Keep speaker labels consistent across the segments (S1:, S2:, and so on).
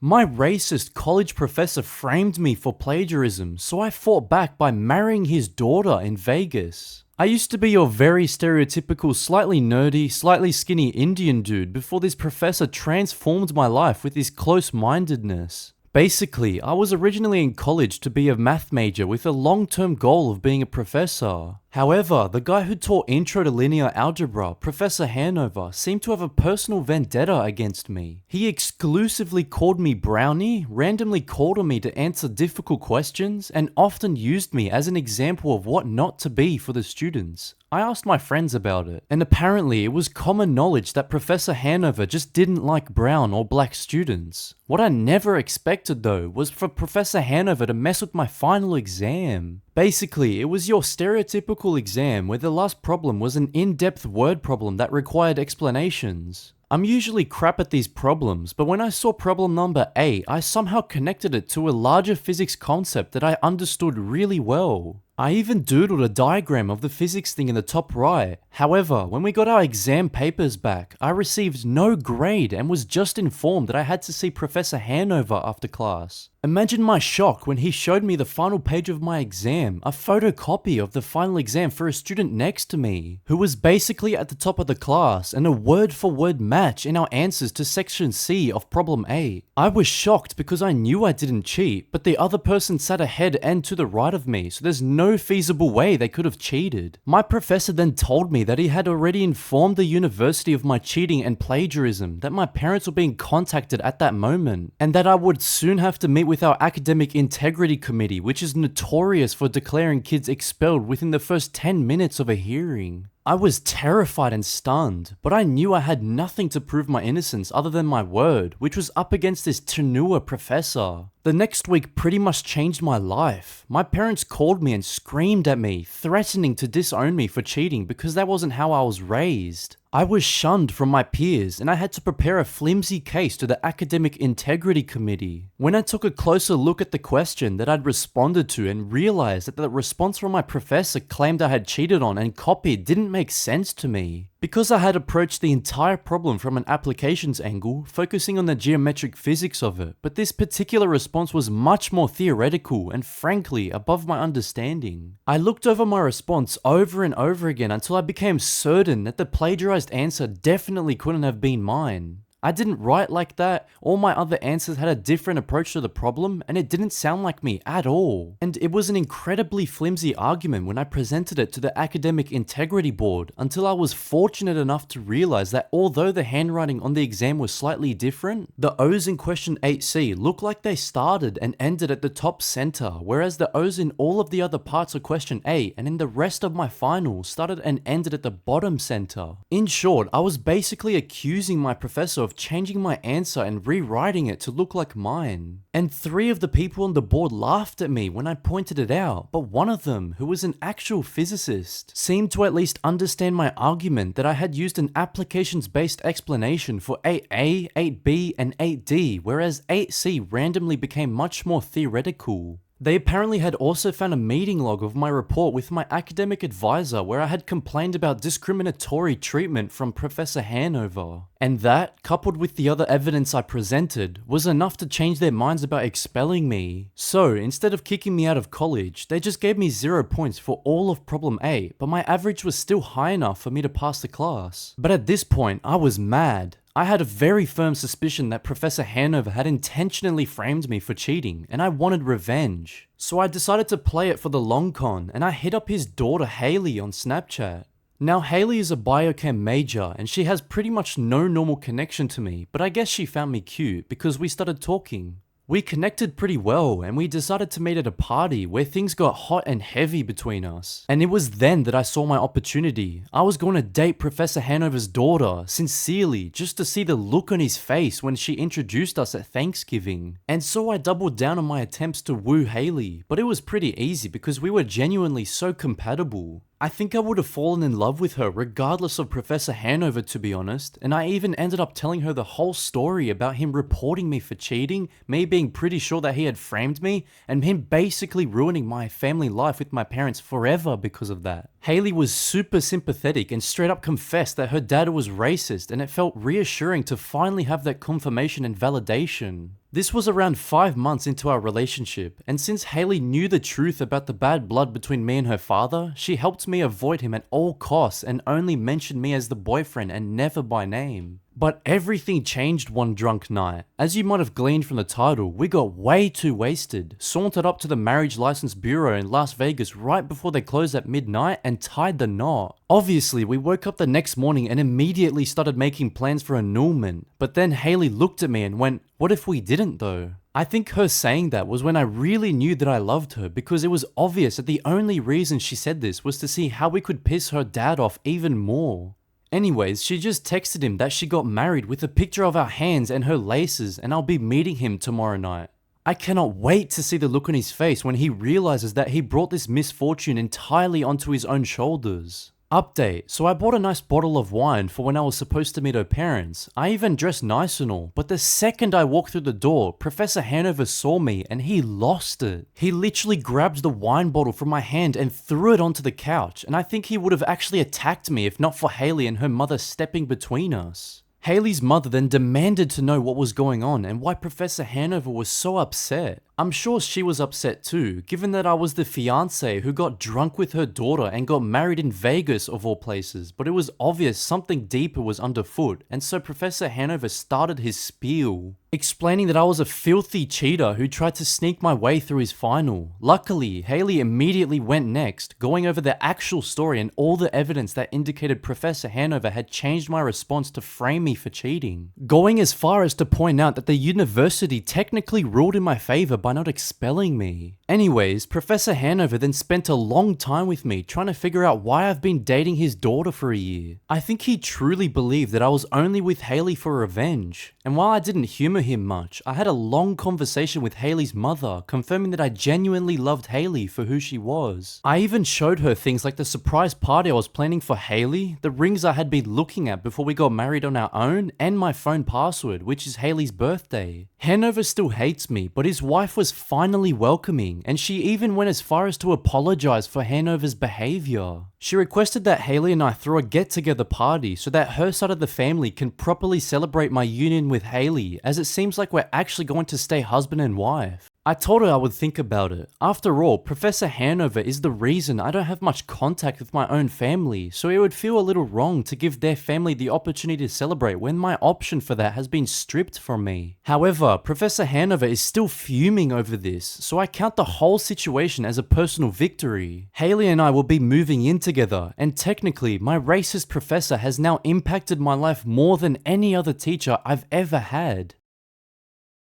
S1: My racist college professor framed me for plagiarism, so I fought back by marrying his daughter in Vegas. I used to be your very stereotypical, slightly nerdy, slightly skinny Indian dude before this professor transformed my life with his close-mindedness. Basically, I was originally in college to be a math major with a long-term goal of being a professor. However, the guy who taught Intro to Linear Algebra, Professor Hanover, seemed to have a personal vendetta against me. He exclusively called me Brownie, randomly called on me to answer difficult questions, and often used me as an example of what not to be for the students. I asked my friends about it, and apparently it was common knowledge that Professor Hanover just didn't like brown or black students. What I never expected though was for Professor Hanover to mess with my final exam. Basically, it was your stereotypical exam where the last problem was an in-depth word problem that required explanations. I'm usually crap at these problems, but when I saw problem number 8, I somehow connected it to a larger physics concept that I understood really well. I even doodled a diagram of the physics thing in the top right. However, when we got our exam papers back, I received no grade and was just informed that I had to see Professor Hanover after class. Imagine my shock when he showed me the final page of my exam, a photocopy of the final exam for a student next to me, who was basically at the top of the class and a word-for-word match in our answers to section C of problem 8. I was shocked because I knew I didn't cheat, but the other person sat ahead and to the right of me, so there's no feasible way they could have cheated. My professor then told me that he had already informed the university of my cheating and plagiarism, that my parents were being contacted at that moment, and that I would soon have to meet with our academic integrity committee, which is notorious for declaring kids expelled within the first 10 minutes of a hearing. I was terrified and stunned, but I knew I had nothing to prove my innocence other than my word, which was up against this Chinua professor. The next week pretty much changed my life. My parents called me and screamed at me, threatening to disown me for cheating because that wasn't how I was raised. I was shunned from my peers and I had to prepare a flimsy case to the Academic Integrity Committee. When I took a closer look at the question that I'd responded to and realized that the response from my professor claimed I had cheated on and copied didn't make sense to me. Because I had approached the entire problem from an applications angle, focusing on the geometric physics of it, but this particular response was much more theoretical and frankly above my understanding. I looked over my response over and over again until I became certain that the plagiarized answer definitely couldn't have been mine. I didn't write like that, all my other answers had a different approach to the problem, and it didn't sound like me at all. And it was an incredibly flimsy argument when I presented it to the Academic Integrity Board, until I was fortunate enough to realize that although the handwriting on the exam was slightly different, the O's in question 8C looked like they started and ended at the top center, whereas the O's in all of the other parts of question 8 and in the rest of my final started and ended at the bottom center. In short, I was basically accusing my professor of changing my answer and rewriting it to look like mine. And 3 of the people on the board laughed at me when I pointed it out, but one of them, who was an actual physicist, seemed to at least understand my argument that I had used an applications-based explanation for 8A, 8B, and 8D, whereas 8C randomly became much more theoretical. They apparently had also found a meeting log of my report with my academic advisor where I had complained about discriminatory treatment from Professor Hanover. And that, coupled with the other evidence I presented, was enough to change their minds about expelling me. So, instead of kicking me out of college, they just gave me 0 points for all of problem 8, but my average was still high enough for me to pass the class. But at this point, I was mad. I had a very firm suspicion that Professor Hanover had intentionally framed me for cheating, and I wanted revenge. So I decided to play it for the long con, and I hit up his daughter Haley on Snapchat. Now Haley is a biochem major, and she has pretty much no normal connection to me, but I guess she found me cute because we started talking. We connected pretty well, and we decided to meet at a party where things got hot and heavy between us. And it was then that I saw my opportunity. I was going to date Professor Hanover's daughter, sincerely, just to see the look on his face when she introduced us at Thanksgiving. And so I doubled down on my attempts to woo Haley, but it was pretty easy because we were genuinely so compatible. I think I would have fallen in love with her regardless of Professor Hanover, to be honest, and I even ended up telling her the whole story about him reporting me for cheating, me being pretty sure that he had framed me, and him basically ruining my family life with my parents forever because of that. Haley was super sympathetic and straight up confessed that her dad was racist, and it felt reassuring to finally have that confirmation and validation. This was around 5 months into our relationship, and since Haley knew the truth about the bad blood between me and her father, she helped me avoid him at all costs and only mentioned me as the boyfriend and never by name. But everything changed one drunk night. As you might have gleaned from the title, we got way too wasted, sauntered up to the marriage license bureau in Las Vegas right before they closed at midnight and tied the knot. Obviously, we woke up the next morning and immediately started making plans for annulment, but then Haley looked at me and went, "What if we didn't though?" I think her saying that was when I really knew that I loved her, because it was obvious that the only reason she said this was to see how we could piss her dad off even more. Anyways, she just texted him that she got married with a picture of our hands and her laces, and I'll be meeting him tomorrow night. I cannot wait to see the look on his face when he realizes that he brought this misfortune entirely onto his own shoulders. Update, so I bought a nice bottle of wine for when I was supposed to meet her parents. I even dressed nice and all, but the second I walked through the door, Professor Hanover saw me and he lost it. He literally grabbed the wine bottle from my hand and threw it onto the couch, and I think he would have actually attacked me if not for Haley and her mother stepping between us. Haley's mother then demanded to know what was going on and why Professor Hanover was so upset. I'm sure she was upset too, given that I was the fiance who got drunk with her daughter and got married in Vegas of all places, but it was obvious something deeper was underfoot, and so Professor Hanover started his spiel, explaining that I was a filthy cheater who tried to sneak my way through his final. Luckily, Haley immediately went next, going over the actual story and all the evidence that indicated Professor Hanover had changed my response to frame me for cheating, going as far as to point out that the university technically ruled in my favor by not expelling me. Anyways, Professor Hanover then spent a long time with me trying to figure out why I've been dating his daughter for a year. I think he truly believed that I was only with Haley for revenge, and while I didn't humor him much, I had a long conversation with Haley's mother confirming that I genuinely loved Haley for who she was. I even showed her things like the surprise party I was planning for Haley, the rings I had been looking at before we got married on our own, and my phone password, which is Haley's birthday. Hanover still hates me, but his wife was finally welcoming, and she even went as far as to apologize for Hanover's behavior. She requested that Haley and I throw a get-together party so that her side of the family can properly celebrate my union with Haley, as it seems like we're actually going to stay husband and wife. I told her I would think about it. After all, Professor Hanover is the reason I don't have much contact with my own family, so it would feel a little wrong to give their family the opportunity to celebrate when my option for that has been stripped from me. However, Professor Hanover is still fuming over this, so I count the whole situation as a personal victory. Haley and I will be moving in together, and technically, my racist professor has now impacted my life more than any other teacher I've ever had.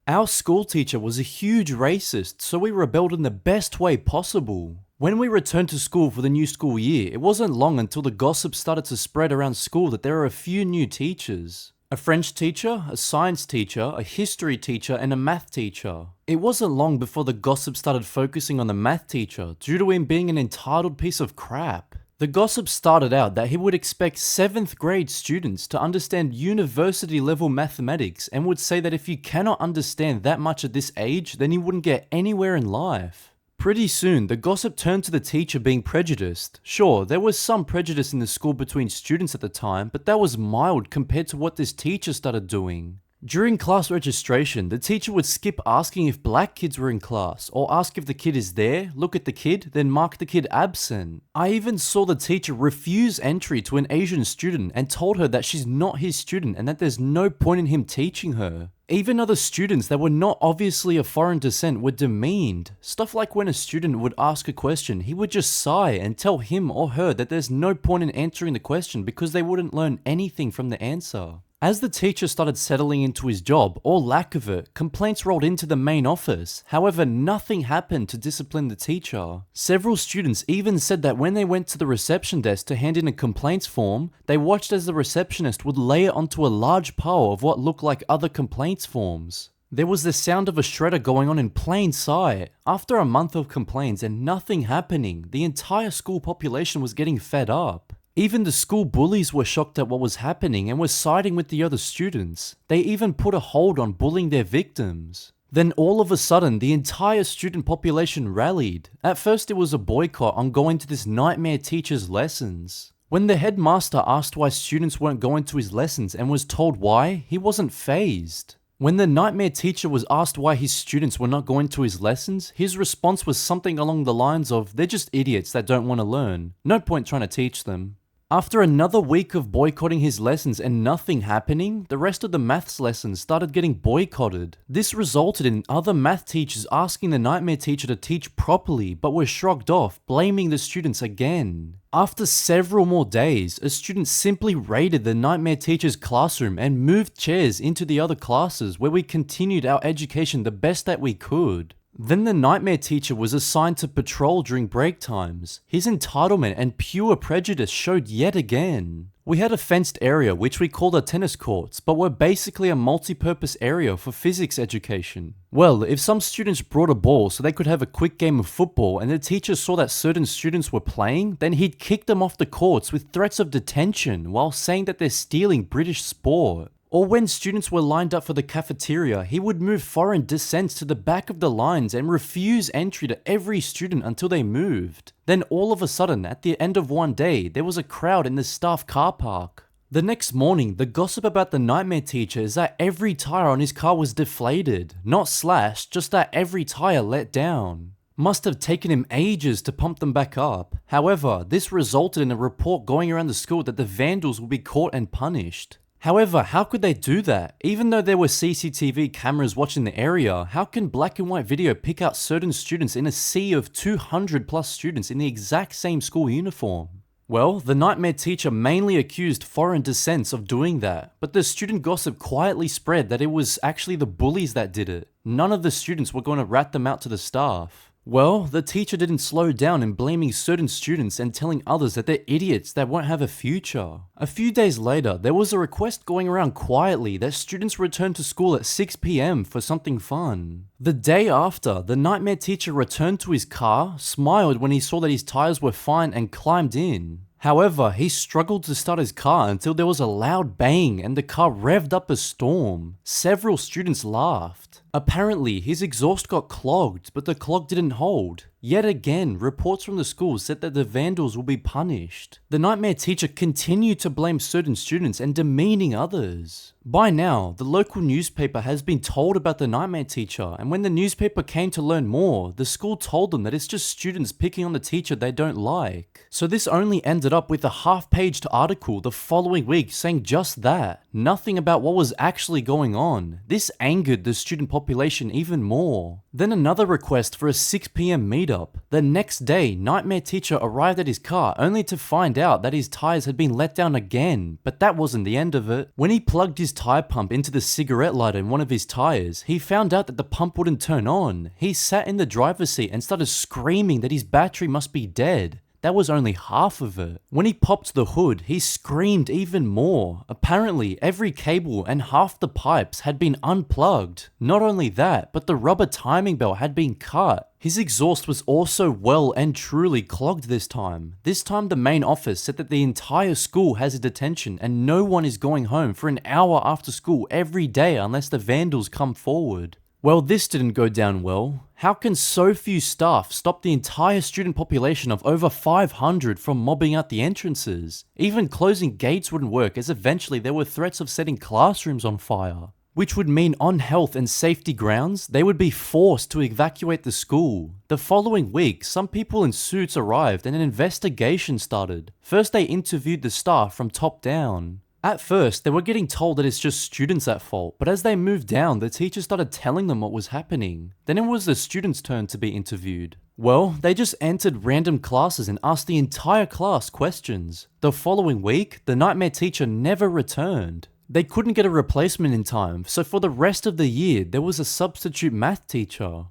S1: Our school teacher was a huge racist, so we rebelled in the best way possible. When we returned to school for the new school year, it wasn't long until the gossip started to spread around school that there are a few new teachers. A French teacher, a science teacher, a history teacher, and a math teacher. It wasn't long before the gossip started focusing on the math teacher due to him being an entitled piece of crap. The gossip started out that he would expect 7th grade students to understand university level mathematics and would say that if you cannot understand that much at this age, then you wouldn't get anywhere in life. Pretty soon, the gossip turned to the teacher being prejudiced. Sure, there was some prejudice in the school between students at the time, but that was mild compared to what this teacher started doing. During class registration, the teacher would skip asking if black kids were in class, or ask if the kid is there, look at the kid, then mark the kid absent. I even saw the teacher refuse entry to an Asian student and told her that she's not his student and that there's no point in him teaching her. Even other students that were not obviously of foreign descent were demeaned. Stuff like when a student would ask a question, he would just sigh and tell him or her that there's no point in answering the question because they wouldn't learn anything from the answer. As the teacher started settling into his job, or lack of it, complaints rolled into the main office. However, nothing happened to discipline the teacher. Several students even said that when they went to the reception desk to hand in a complaints form, they watched as the receptionist would lay it onto a large pile of what looked like other complaints forms. There was the sound of a shredder going on in plain sight. After a month of complaints and nothing happening, the entire school population was getting fed up. Even the school bullies were shocked at what was happening and were siding with the other students. They even put a hold on bullying their victims. Then all of a sudden, the entire student population rallied. At first it was a boycott on going to this nightmare teacher's lessons. When the headmaster asked why students weren't going to his lessons and was told why, he wasn't fazed. When the nightmare teacher was asked why his students were not going to his lessons, his response was something along the lines of, "They're just idiots that don't want to learn. No point trying to teach them." After another week of boycotting his lessons and nothing happening, the rest of the maths lessons started getting boycotted. This resulted in other math teachers asking the nightmare teacher to teach properly, but were shrugged off, blaming the students again. After several more days, a student simply raided the nightmare teacher's classroom and moved chairs into the other classes where we continued our education the best that we could. Then the nightmare teacher was assigned to patrol during break times. His entitlement and pure prejudice showed yet again. We had a fenced area which we called our tennis courts, but were basically a multi-purpose area for physics education. Well, if some students brought a ball so they could have a quick game of football and the teacher saw that certain students were playing, then he'd kick them off the courts with threats of detention while saying that they're stealing British sport. Or when students were lined up for the cafeteria, he would move foreign descents to the back of the lines and refuse entry to every student until they moved. Then all of a sudden, at the end of one day, there was a crowd in the staff car park. The next morning, the gossip about the nightmare teacher is that every tire on his car was deflated. Not slashed, just that every tire let down. Must have taken him ages to pump them back up. However, this resulted in a report going around the school that the vandals will be caught and punished. However, how could they do that? Even though there were CCTV cameras watching the area, how can black and white video pick out certain students in a sea of 200 plus students in the exact same school uniform? Well, the nightmare teacher mainly accused foreign descents of doing that, but the student gossip quietly spread that it was actually the bullies that did it. None of the students were going to rat them out to the staff. Well, the teacher didn't slow down in blaming certain students and telling others that they're idiots that won't have a future. A few days later, there was a request going around quietly that students return to school at 6 p.m. for something fun. The day after, the nightmare teacher returned to his car, smiled when he saw that his tires were fine and climbed in. However, he struggled to start his car until there was a loud bang and the car revved up a storm. Several students laughed. Apparently, his exhaust got clogged, but the clog didn't hold. Yet again, reports from the school said that the vandals will be punished. The nightmare teacher continued to blame certain students and demeaning others. By now, the local newspaper has been told about the nightmare teacher, and when the newspaper came to learn more, the school told them that it's just students picking on the teacher they don't like. So this only ended up with a half-paged article the following week saying just that, nothing about what was actually going on. This angered the student population even more. Then another request for a 6 p.m. meetup. The next day, nightmare teacher arrived at his car only to find out that his tires had been let down again, but that wasn't the end of it. When he plugged his tire pump into the cigarette lighter in one of his tires, he found out that the pump wouldn't turn on. He sat in the driver's seat and started screaming that his battery must be dead. That was only half of it. When he popped the hood, he screamed even more. Apparently, every cable and half the pipes had been unplugged. Not only that, but the rubber timing belt had been cut. His exhaust was also well and truly clogged this time. This time the main office said that the entire school has a detention and no one is going home for an hour after school every day unless the vandals come forward. Well, this didn't go down well. How can so few staff stop the entire student population of over 500 from mobbing out the entrances? Even closing gates wouldn't work, as eventually there were threats of setting classrooms on fire, which would mean on health and safety grounds, they would be forced to evacuate the school. The following week, some people in suits arrived and an investigation started. First, they interviewed the staff from top down. At first, they were getting told that it's just students at fault, but as they moved down, the teachers started telling them what was happening. Then it was the students' turn to be interviewed. Well, they just entered random classes and asked the entire class questions. The following week, the nightmare teacher never returned. They couldn't get a replacement in time, so for the rest of the year, there was a substitute math teacher.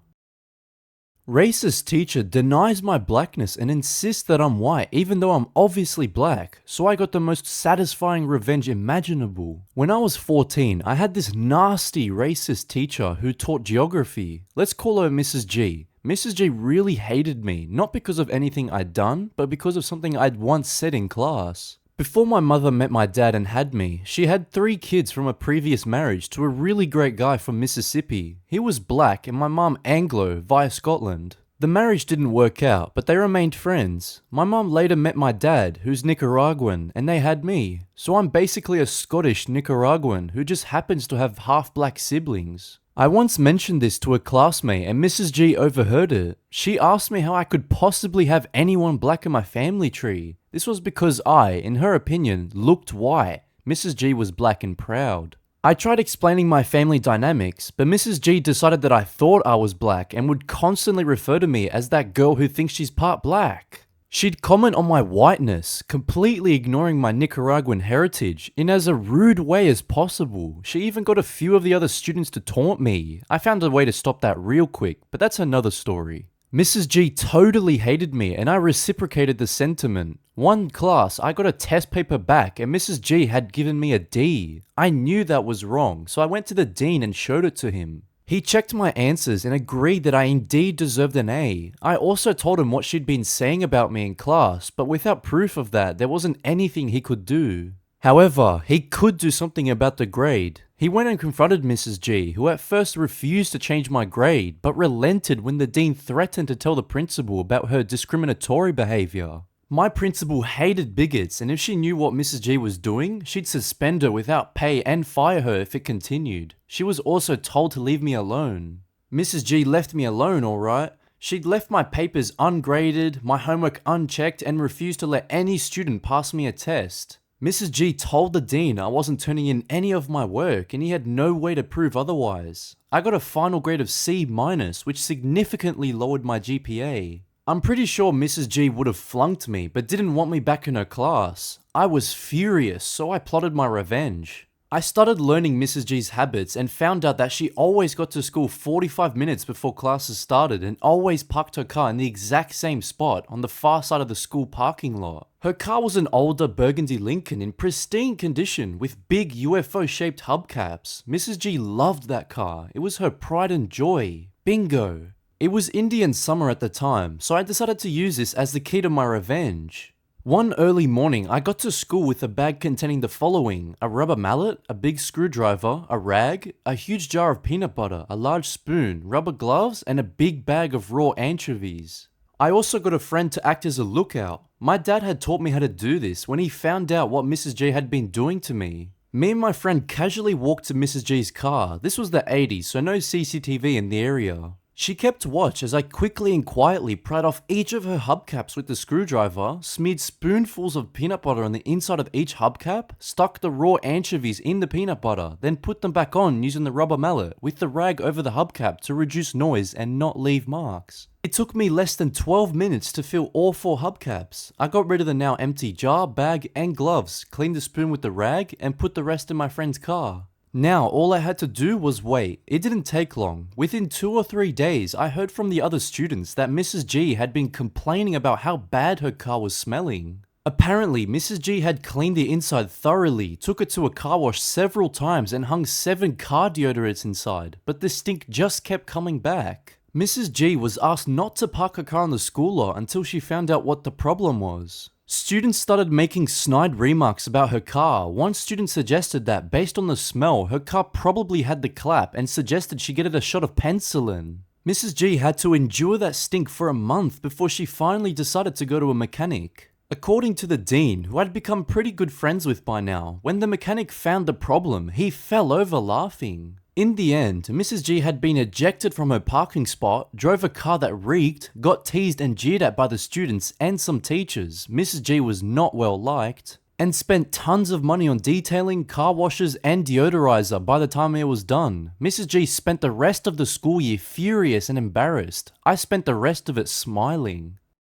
S1: Racist teacher denies my blackness and insists that I'm white even though I'm obviously black, so I got the most satisfying revenge imaginable. When I was 14, I had this nasty racist teacher who taught geography. Let's call her Mrs. G. Mrs. G really hated me, not because of anything I'd done, but because of something I'd once said in class. Before my mother met my dad and had me, she had 3 kids from a previous marriage to a really great guy from Mississippi. He was black and my mum Anglo via Scotland. The marriage didn't work out, but they remained friends. My mum later met my dad, who's Nicaraguan, and they had me. So I'm basically a Scottish Nicaraguan who just happens to have half-black siblings. I once mentioned this to a classmate and Mrs. G overheard it. She asked me how I could possibly have anyone black in my family tree. This was because I, in her opinion, looked white. Mrs. G was black and proud. I tried explaining my family dynamics, but Mrs. G decided that I thought I was black and would constantly refer to me as that girl who thinks she's part black. She'd comment on my whiteness, completely ignoring my Nicaraguan heritage, in as a rude way as possible. She even got a few of the other students to taunt me. I found a way to stop that real quick, but that's another story. Mrs. G totally hated me and I reciprocated the sentiment. One class, I got a test paper back and Mrs. G had given me a D. I knew that was wrong, so I went to the dean and showed it to him. He checked my answers and agreed that I indeed deserved an A. I also told him what she'd been saying about me in class, but without proof of that, there wasn't anything he could do. However, he could do something about the grade. He went and confronted Mrs. G, who at first refused to change my grade, but relented when the dean threatened to tell the principal about her discriminatory behavior. My principal hated bigots, and if she knew what Mrs. G was doing, she'd suspend her without pay and fire her if it continued. She was also told to leave me alone. Mrs. G left me alone, alright. She'd left my papers ungraded, my homework unchecked, and refused to let any student pass me a test. Mrs. G told the dean I wasn't turning in any of my work and he had no way to prove otherwise. I got a final grade of C-, which significantly lowered my GPA. I'm pretty sure Mrs. G would have flunked me, but didn't want me back in her class. I was furious, so I plotted my revenge. I started learning Mrs. G's habits and found out that she always got to school 45 minutes before classes started and always parked her car in the exact same spot on the far side of the school parking lot. Her car was an older burgundy Lincoln in pristine condition with big UFO-shaped hubcaps. Mrs. G loved that car. It was her pride and joy. Bingo! It was Indian summer at the time, so I decided to use this as the key to my revenge. One early morning, I got to school with a bag containing the following: a rubber mallet, a big screwdriver, a rag, a huge jar of peanut butter, a large spoon, rubber gloves, and a big bag of raw anchovies. I also got a friend to act as a lookout. My dad had taught me how to do this when he found out what Mrs. G had been doing to me. Me and my friend casually walked to Mrs. G's car. This was the 80s, so no CCTV in the area. She kept watch as I quickly and quietly pried off each of her hubcaps with the screwdriver, smeared spoonfuls of peanut butter on the inside of each hubcap, stuck the raw anchovies in the peanut butter, then put them back on using the rubber mallet with the rag over the hubcap to reduce noise and not leave marks. It took me less than 12 minutes to fill all 4 hubcaps. I got rid of the now empty jar, bag, and gloves, cleaned the spoon with the rag, and put the rest in my friend's car. Now, all I had to do was wait. It didn't take long. Within 2 or 3 days, I heard from the other students that Mrs. G had been complaining about how bad her car was smelling. Apparently, Mrs. G had cleaned the inside thoroughly, took it to a car wash several times and hung 7 car deodorants inside, but the stink just kept coming back. Mrs. G was asked not to park her car on the school lot until she found out what the problem was. Students started making snide remarks about her car. One student suggested that, based on the smell, her car probably had the clap and suggested she get it a shot of penicillin. Mrs. G had to endure that stink for a month before she finally decided to go to a mechanic. According to the dean, who I'd become pretty good friends with by now, when the mechanic found the problem, he fell over laughing. In the end, Mrs. G had been ejected from her parking spot, drove a car that reeked, got teased and jeered at by the students and some teachers. Mrs. G was not well liked, and spent tons of money on detailing, car washes, and deodorizer by the time it was done. Mrs. G spent the rest of the school year furious and embarrassed. I spent the rest of it smiling.